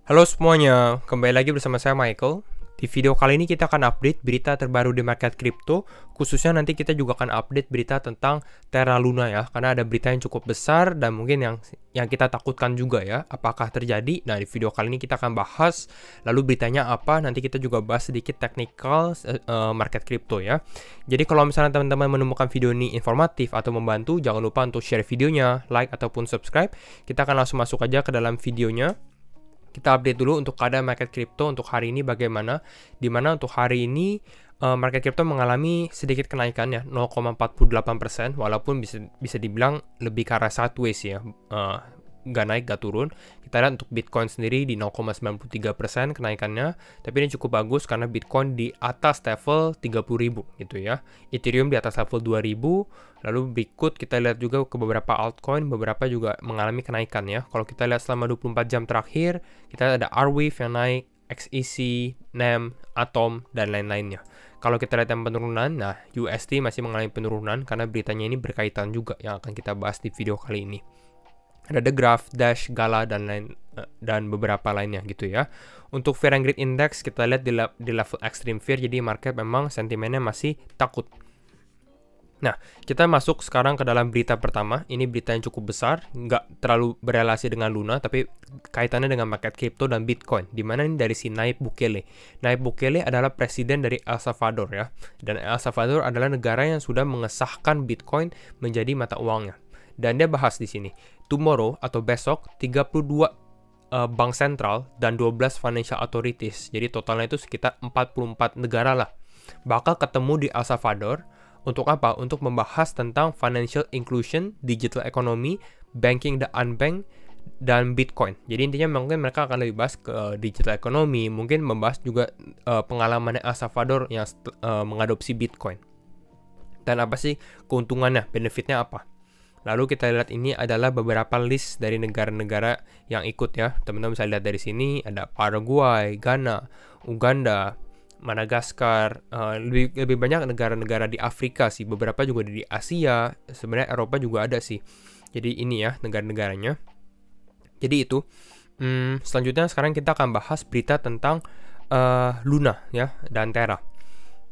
Halo semuanya, kembali lagi bersama saya Michael. Di video kali ini kita akan update berita terbaru di market crypto, khususnya nanti kita juga akan update berita tentang Terra Luna ya, karena ada berita yang cukup besar dan mungkin yang kita takutkan juga ya, apakah terjadi. Nah, di video kali ini kita akan bahas, lalu beritanya apa, nanti kita juga bahas sedikit technical market crypto ya. Jadi kalau misalnya teman-teman menemukan video ini informatif atau membantu, jangan lupa untuk share videonya, like ataupun subscribe. Kita akan langsung masuk aja ke dalam videonya. Kita update dulu untuk keadaan market crypto untuk hari ini bagaimana. Dimana untuk hari ini market crypto mengalami sedikit kenaikan ya, 0,48%, walaupun bisa dibilang lebih ke arah sideways ya. Nggak naik, nggak turun. Kita lihat untuk Bitcoin sendiri di 0,93% kenaikannya, tapi ini cukup bagus karena Bitcoin di atas level 30.000 gitu ya. Ethereum di atas level 2.000, lalu berikut kita lihat juga ke beberapa altcoin, beberapa juga mengalami kenaikan ya. Kalau kita lihat selama 24 jam terakhir, kita ada Arweave yang naik, XEC, NEM, Atom, dan lain-lainnya. Kalau kita lihat yang penurunan, nah USD masih mengalami penurunan karena beritanya ini berkaitan juga yang akan kita bahas di video kali ini. Ada The Graph, Dash, Gala, dan beberapa lainnya gitu ya. Untuk Fear and Greed Index kita lihat di level Extreme Fear, jadi market memang sentimennya masih takut. Nah, kita masuk sekarang ke dalam berita pertama. Ini berita yang cukup besar, nggak terlalu berelasi dengan Luna, tapi kaitannya dengan market crypto dan Bitcoin. Dimana ini dari si Nayib Bukele. Nayib Bukele adalah presiden dari El Salvador ya. Dan El Salvador adalah negara yang sudah mengesahkan Bitcoin menjadi mata uangnya. Dan dia bahas di sini, tomorrow atau besok 32 bank sentral dan 12 financial authorities. Jadi totalnya itu sekitar 44 negara lah. Bakal ketemu di El Salvador untuk apa? Untuk membahas tentang financial inclusion, digital economy, banking the unbanked, dan Bitcoin. Jadi intinya mungkin mereka akan lebih bahas ke digital economy, mungkin membahas juga pengalaman El Salvador yang mengadopsi Bitcoin. Dan apa sih keuntungannya, benefitnya apa? Lalu kita lihat ini adalah beberapa list dari negara-negara yang ikut ya. Teman-teman bisa lihat dari sini ada Paraguay, Ghana, Uganda, Madagaskar, lebih banyak negara-negara di Afrika sih. Beberapa juga di Asia, sebenarnya Eropa juga ada sih. Jadi ini ya negara-negaranya. Jadi itu. Selanjutnya sekarang kita akan bahas berita tentang Luna ya dan Terra.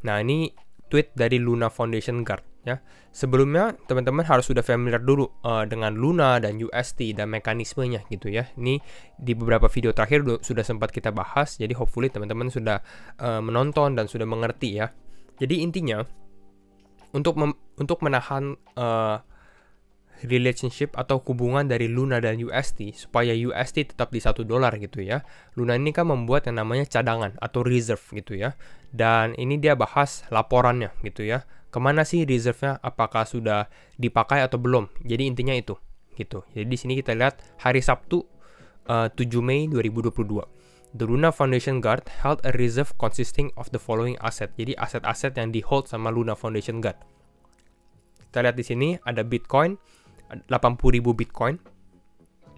Nah ini tweet dari Luna Foundation Guard. Ya, sebelumnya teman-teman harus sudah familiar dulu dengan Luna dan UST dan mekanismenya gitu ya. Ini di beberapa video terakhir sudah sempat kita bahas, jadi hopefully teman-teman sudah menonton dan sudah mengerti ya. Jadi intinya untuk menahan relationship atau hubungan dari Luna dan UST supaya UST tetap di $1 gitu ya. Luna ini kan membuat yang namanya cadangan atau reserve gitu ya. Dan ini dia bahas laporannya gitu ya. Kemana sih reserve-nya? Apakah sudah dipakai atau belum? Jadi intinya itu gitu. Jadi di sini kita lihat hari Sabtu 7 Mei 2022. The Luna Foundation Guard held a reserve consisting of the following asset. Jadi aset-aset yang di-hold sama Luna Foundation Guard. Kita lihat di sini ada Bitcoin, 80.000 Bitcoin.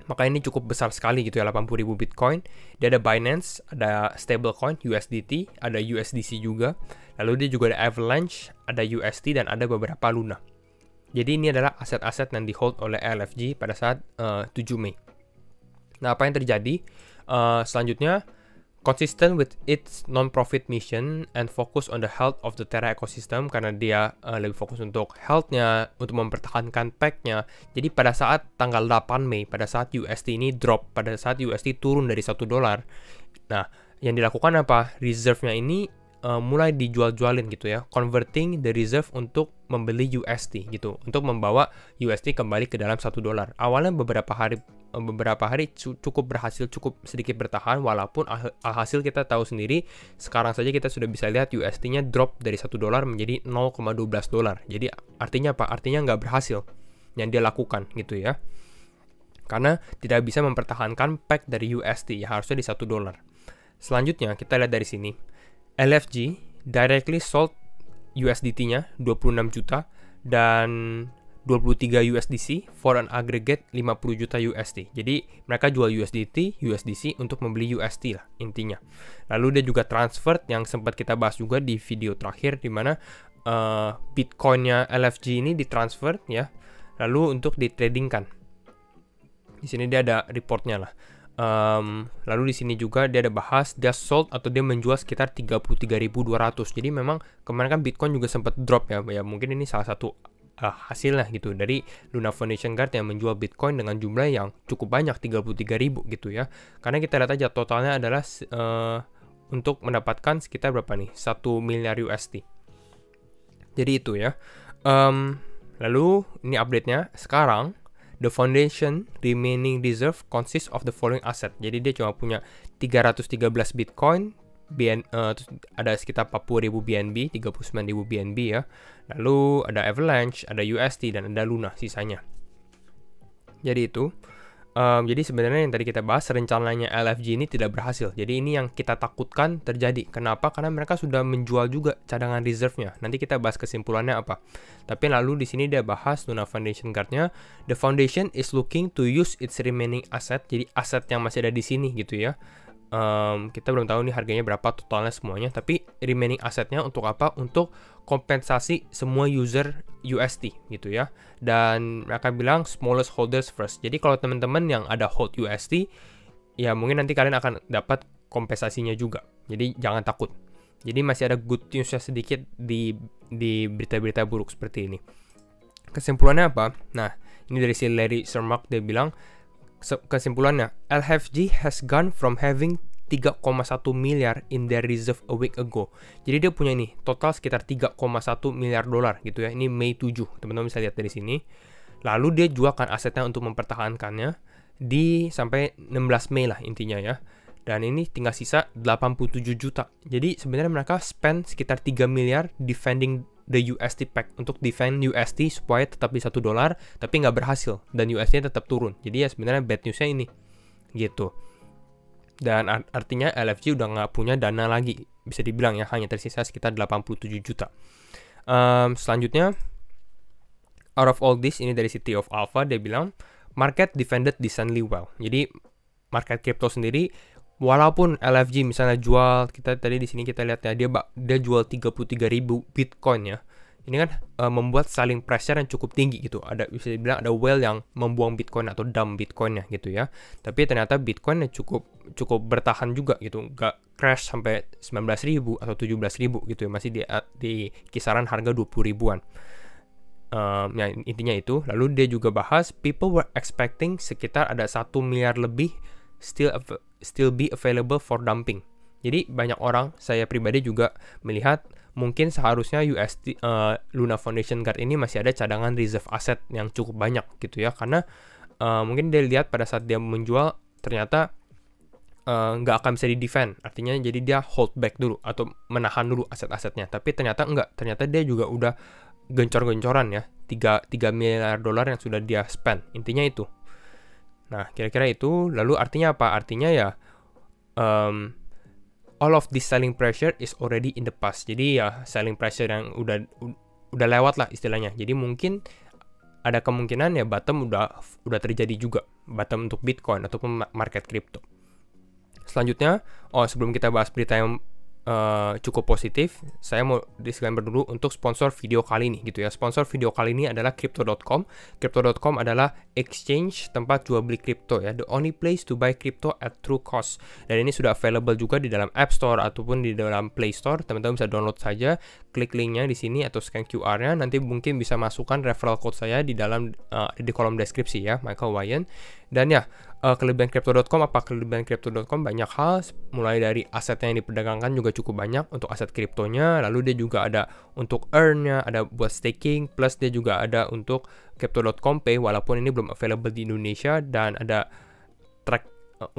Maka ini cukup besar sekali gitu ya, 80.000 Bitcoin. Dia ada Binance, ada stablecoin USDT, ada USDC juga. Lalu dia juga ada Avalanche, ada UST, dan ada beberapa Luna. Jadi ini adalah aset-aset yang di-hold oleh LFG pada saat 7 Mei. Nah, apa yang terjadi? Selanjutnya, consistent with its non-profit mission and focus on the health of the Terra ecosystem, karena dia lebih fokus untuk health-nya, untuk mempertahankan peg-nya. Jadi pada saat tanggal 8 Mei, pada saat UST ini drop, pada saat UST turun dari $1, nah yang dilakukan apa? Reserve-nya ini mulai dijual-jualin gitu ya, converting the reserve untuk membeli UST gitu, untuk membawa UST kembali ke dalam $1. Awalnya beberapa hari cukup berhasil, cukup sedikit bertahan, walaupun hasil kita tahu sendiri. Sekarang saja kita sudah bisa lihat UST-nya drop dari $1 menjadi $0,12. Jadi artinya apa? Artinya nggak berhasil yang dia lakukan gitu ya, karena tidak bisa mempertahankan peg dari UST ya, harusnya di $1. Selanjutnya kita lihat dari sini, LFG directly sold USDT-nya 26 juta dan 23 USDC for an aggregate 50 juta USD. Jadi mereka jual USDT, USDC untuk membeli UST lah intinya. Lalu dia juga transfer yang sempat kita bahas juga di video terakhir, di mana Bitcoin-nya LFG ini ditransfer ya, lalu untuk ditradingkan. Di sini dia ada reportnya lah. Lalu di sini juga dia ada bahas dia sold atau dia menjual sekitar 33.200. Jadi memang kemarin kan Bitcoin juga sempat drop ya. Ya mungkin ini salah satu hasilnya gitu dari Luna Foundation Guard yang menjual Bitcoin dengan jumlah yang cukup banyak 33.000 gitu ya. Karena kita lihat aja totalnya adalah untuk mendapatkan sekitar berapa nih? 1 miliar USD. Jadi itu ya. Lalu ini update-nya sekarang. The foundation remaining reserve consists of the following asset. Jadi dia cuma punya 313 Bitcoin, terus ada sekitar 40.000 BNB, 39.000 BNB ya. Lalu ada Avalanche, ada UST, dan ada Luna sisanya. Jadi itu. Jadi sebenarnya yang tadi kita bahas, rencananya LFG ini tidak berhasil. Jadi ini yang kita takutkan terjadi. Kenapa? Karena mereka sudah menjual juga cadangan reserve-nya. Nanti kita bahas kesimpulannya apa. Tapi lalu di sini dia bahas Luna Foundation Guard-nya. The foundation is looking to use its remaining asset. Jadi aset yang masih ada di sini gitu ya. Kita belum tahu nih harganya berapa totalnya semuanya, tapi remaining asetnya untuk apa? Untuk kompensasi semua user USD gitu ya. Dan mereka bilang smallest holders first. Jadi kalau teman-teman yang ada hold USD, ya mungkin nanti kalian akan dapat kompensasinya juga. Jadi jangan takut. Jadi masih ada good news-nya sedikit di berita-berita buruk seperti ini. Kesimpulannya apa? Nah, ini dari si Larry Cermak, dia bilang kesimpulannya, LFG has gone from having 3,1 miliar in their reserve a week ago. Jadi dia punya nih total sekitar 3,1 miliar dolar gitu ya. Ini Mei 7, teman-teman bisa lihat dari sini. Lalu dia jualkan asetnya untuk mempertahankannya di sampai 16 Mei lah intinya ya. Dan ini tinggal sisa 87 juta. Jadi sebenarnya mereka spend sekitar 3 miliar defending the USD pack, untuk defend USD supaya tetap di $1, tapi nggak berhasil dan USD tetap turun. Jadi ya sebenarnya bad newsnya ini gitu. Dan artinya LFG udah nggak punya dana lagi, bisa dibilang ya, hanya tersisa sekitar 87 juta. Selanjutnya, out of all this, ini dari City of Alpha, dia bilang market defended decently well. Jadi market crypto sendiri, walaupun LFG misalnya jual, kita tadi di sini kita lihat ya, dia jual 33.000 Bitcoin ya. Ini kan membuat selling pressure yang cukup tinggi gitu. Bisa dibilang ada whale yang membuang Bitcoin atau dump Bitcoinnya gitu ya. Tapi ternyata Bitcoinnya cukup bertahan juga gitu. Nggak crash sampai 19.000 atau 17.000 gitu ya. Masih di kisaran harga 20 ribuan. Ya intinya itu. Lalu dia juga bahas people were expecting sekitar ada 1 miliar lebih still be available for dumping. Jadi banyak orang, saya pribadi juga melihat mungkin seharusnya Luna Foundation Guard ini masih ada cadangan reserve asset yang cukup banyak gitu ya. Karena mungkin dia lihat pada saat dia menjual ternyata nggak akan bisa di-defend. Artinya jadi dia hold back dulu atau menahan dulu aset-asetnya. Tapi ternyata enggak. Ternyata dia juga udah gencor-gencoran ya. 3 miliar dolar yang sudah dia spend. Intinya itu. Nah, kira-kira itu. Lalu artinya apa? Artinya ya all of this selling pressure is already in the past. Jadi ya selling pressure yang udah lewat lah istilahnya. Jadi mungkin ada kemungkinan ya bottom udah terjadi juga. Bottom untuk Bitcoin ataupun market crypto. Selanjutnya, sebelum kita bahas berita yang cukup positif, saya mau disclaimer dulu untuk sponsor video kali ini gitu ya. Sponsor video kali ini adalah Crypto.com. Crypto.com adalah exchange tempat jual beli kripto ya, the only place to buy crypto at true cost. Dan ini sudah available juga di dalam App Store ataupun di dalam Play Store. Teman-teman bisa download saja, klik linknya di sini atau scan QR-nya. Nanti mungkin bisa masukkan referral code saya di dalam di kolom deskripsi ya, Michael Wyan. Dan ya, kelebihan Crypto.com, apa kelebihan Crypto.com? Banyak hal, mulai dari asetnya yang diperdagangkan juga cukup banyak untuk aset kriptonya, lalu dia juga ada untuk earn-nya, ada buat staking, plus dia juga ada untuk Crypto.com Pay, walaupun ini belum available di Indonesia, dan ada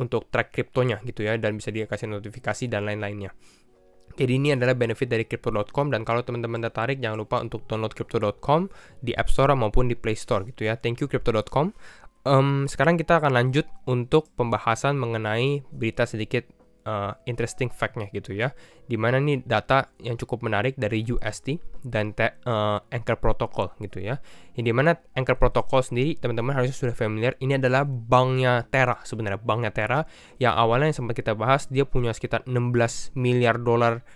untuk track kriptonya gitu ya, dan bisa dikasih notifikasi dan lain-lainnya. Jadi ini adalah benefit dari Crypto.com, dan kalau teman-teman tertarik jangan lupa untuk download Crypto.com di App Store maupun di Play Store gitu ya. Thank you Crypto.com. Sekarang kita akan lanjut untuk pembahasan mengenai berita sedikit interesting fact-nya gitu ya. Dimana nih data yang cukup menarik dari UST dan Anchor Protocol gitu ya. Yang dimana Anchor Protocol sendiri teman-teman harusnya sudah familiar. Ini adalah banknya Terra sebenarnya. Banknya Terra yang awalnya yang sempat kita bahas dia punya sekitar 16 miliar dolar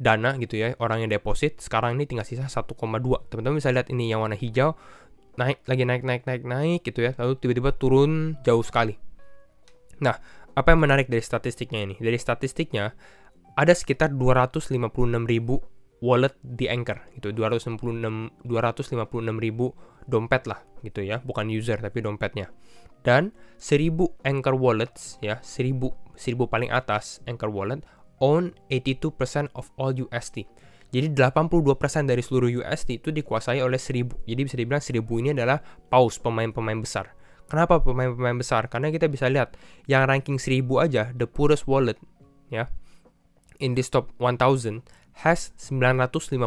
dana gitu ya, orang yang deposit. Sekarang ini tinggal sisa 1,2. Teman-teman bisa lihat ini yang warna hijau naik gitu ya, lalu tiba-tiba turun jauh sekali. Nah, apa yang menarik dari statistiknya ini? Dari statistiknya, ada sekitar 256.000 wallet di Anchor, gitu. 256.000 dompet lah, gitu ya. Bukan user, tapi dompetnya. Dan 1.000 Anchor wallets, ya, 1.000 paling atas Anchor wallet, own 82% of all USD. Jadi 82% dari seluruh USD itu dikuasai oleh 1.000. Jadi bisa dibilang 1.000 ini adalah paus pemain-pemain besar. Kenapa pemain-pemain besar? Karena kita bisa lihat yang ranking 1.000 aja, the poorest wallet, ya, in this top 1000 has 955.000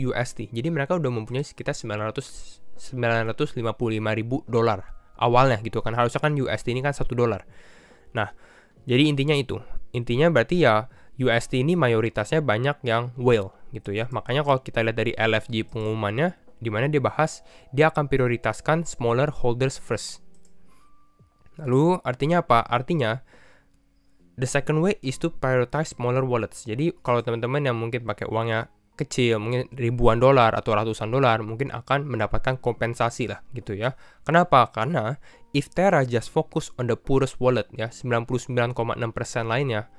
USD. Jadi mereka udah mempunyai sekitar 955.000 dolar awalnya gitu kan. Harusnya kan USD ini kan $1. Nah, jadi intinya itu. Intinya berarti ya USD ini mayoritasnya banyak yang whale gitu ya. Makanya kalau kita lihat dari LFG pengumumannya, di mana dia bahas dia akan prioritaskan smaller holders first. Lalu artinya apa? Artinya the second way is to prioritize smaller wallets. Jadi kalau teman-teman yang mungkin pakai uangnya kecil, mungkin ribuan dolar atau ratusan dolar, mungkin akan mendapatkan kompensasi lah gitu ya. Kenapa? Karena if Terra just focus on the poorest wallet ya, 99,6% lainnya,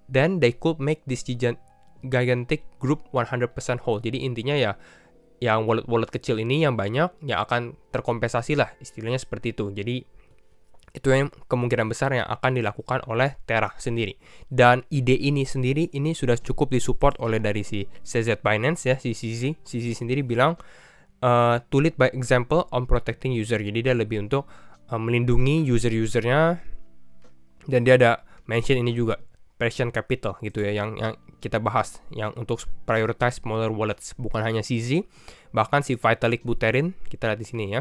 then they could make this gigantic group 100% whole. Jadi intinya ya, yang wallet-wallet kecil ini yang banyak yang akan terkompensasi lah, istilahnya seperti itu. Jadi itu yang kemungkinan besar yang akan dilakukan oleh Terra sendiri. Dan ide ini sendiri ini sudah cukup disupport oleh dari si CZ Binance ya, si CZ sendiri bilang to lead by example on protecting user. Jadi dia lebih untuk melindungi user-usernya, dan dia ada mention ini juga Prescient Capital gitu ya, yang kita bahas, yang untuk prioritize smaller wallets, bukan hanya CZ, bahkan si Vitalik Buterin, kita lihat di sini ya.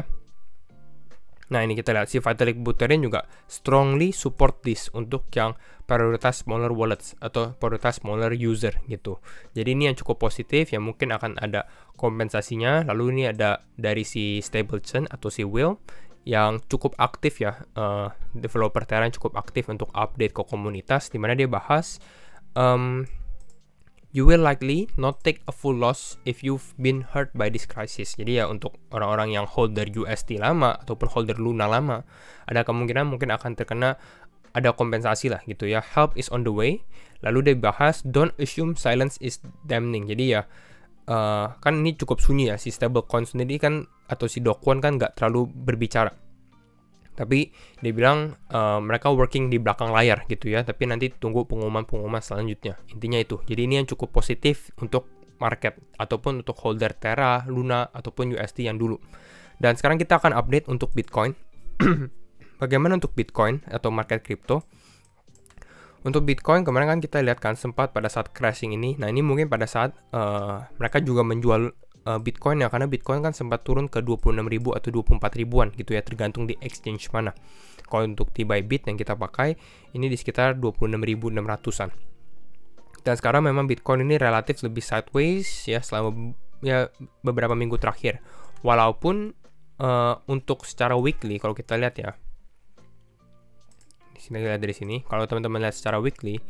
Nah, ini kita lihat si Vitalik Buterin juga strongly support this untuk yang prioritas smaller wallets atau prioritas smaller user gitu. Jadi ini yang cukup positif, yang mungkin akan ada kompensasinya. Lalu ini ada dari si Stablechain atau si Will yang cukup aktif ya, developer Terra yang cukup aktif untuk update ke komunitas, dimana dia bahas you will likely not take a full loss if you've been hurt by this crisis. Jadi ya untuk orang-orang yang holder USD lama ataupun holder Luna lama, ada kemungkinan mungkin akan terkena ada kompensasi lah gitu ya. Help is on the way. Lalu dia bahas don't assume silence is damning. Jadi ya kan ini cukup sunyi ya, si stablecoin sendiri kan atau si Dokwon kan nggak terlalu berbicara. Tapi dia bilang mereka working di belakang layar gitu ya, tapi nanti tunggu pengumuman-pengumuman selanjutnya. Intinya itu. Jadi ini yang cukup positif untuk market ataupun untuk holder Terra, Luna ataupun USD yang dulu. Dan sekarang kita akan update untuk Bitcoin. Bagaimana untuk Bitcoin atau market crypto? Untuk Bitcoin kemarin kan kita lihat kan sempat pada saat crashing ini. Nah, ini mungkin pada saat mereka juga menjual Bitcoin ya, karena Bitcoin kan sempat turun ke 26.000 atau 24 ribuan gitu ya, tergantung di exchange mana. Kalau untuk di Bybit yang kita pakai ini di sekitar 26.600-an. Dan sekarang memang Bitcoin ini relatif lebih sideways ya selama ya beberapa minggu terakhir. Walaupun untuk secara weekly kalau kita lihat ya, di sini kita lihat dari sini, kalau teman-teman lihat secara weekly,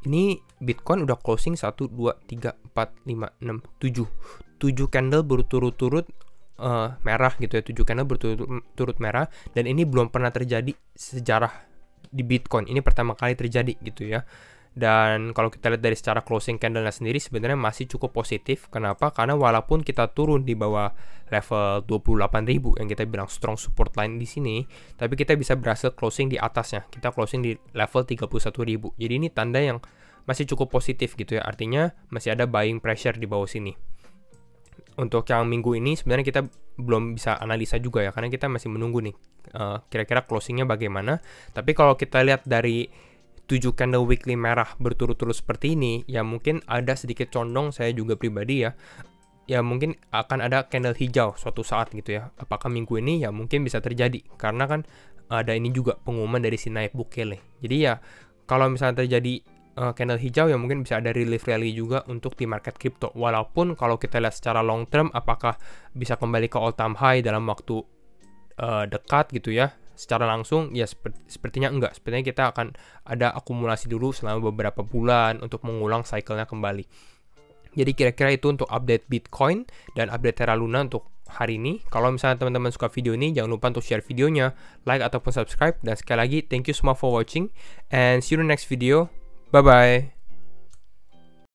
ini Bitcoin udah closing 1, 2, 3, 4, 5, 6, 7 candle berturut-turut merah gitu ya, 7 candle berturut-turut merah, dan ini belum pernah terjadi sejarah di Bitcoin. Ini pertama kali terjadi gitu ya. Dan kalau kita lihat dari secara closing candle-nya sendiri sebenarnya masih cukup positif. Kenapa? Karena walaupun kita turun di bawah level 28.000 yang kita bilang strong support line di sini, tapi kita bisa berhasil closing di atasnya. Kita closing di level 31.000. Jadi ini tanda yang masih cukup positif gitu ya. Artinya masih ada buying pressure di bawah sini. Untuk yang minggu ini sebenarnya kita belum bisa analisa juga ya, karena kita masih menunggu nih kira-kira closingnya bagaimana. Tapi kalau kita lihat dari 7 candle weekly merah berturut-turut seperti ini, ya mungkin ada sedikit condong saya juga pribadi ya mungkin akan ada candle hijau suatu saat gitu ya. Apakah minggu ini? Ya mungkin bisa terjadi, karena kan ada ini juga pengumuman dari si Nayib Bukele. Jadi ya kalau misalnya terjadi candle hijau, ya mungkin bisa ada relief rally juga untuk di market crypto. Walaupun kalau kita lihat secara long term, apakah bisa kembali ke all time high dalam waktu dekat gitu ya, secara langsung ya sepertinya enggak. Sepertinya kita akan ada akumulasi dulu selama beberapa bulan untuk mengulang cycle-nya kembali. Jadi kira-kira itu untuk update Bitcoin dan update Terra Luna untuk hari ini. Kalau misalnya teman-teman suka video ini, jangan lupa untuk share videonya, like ataupun subscribe. Dan sekali lagi, thank you semua for watching, and see you in the next video. Bye-bye.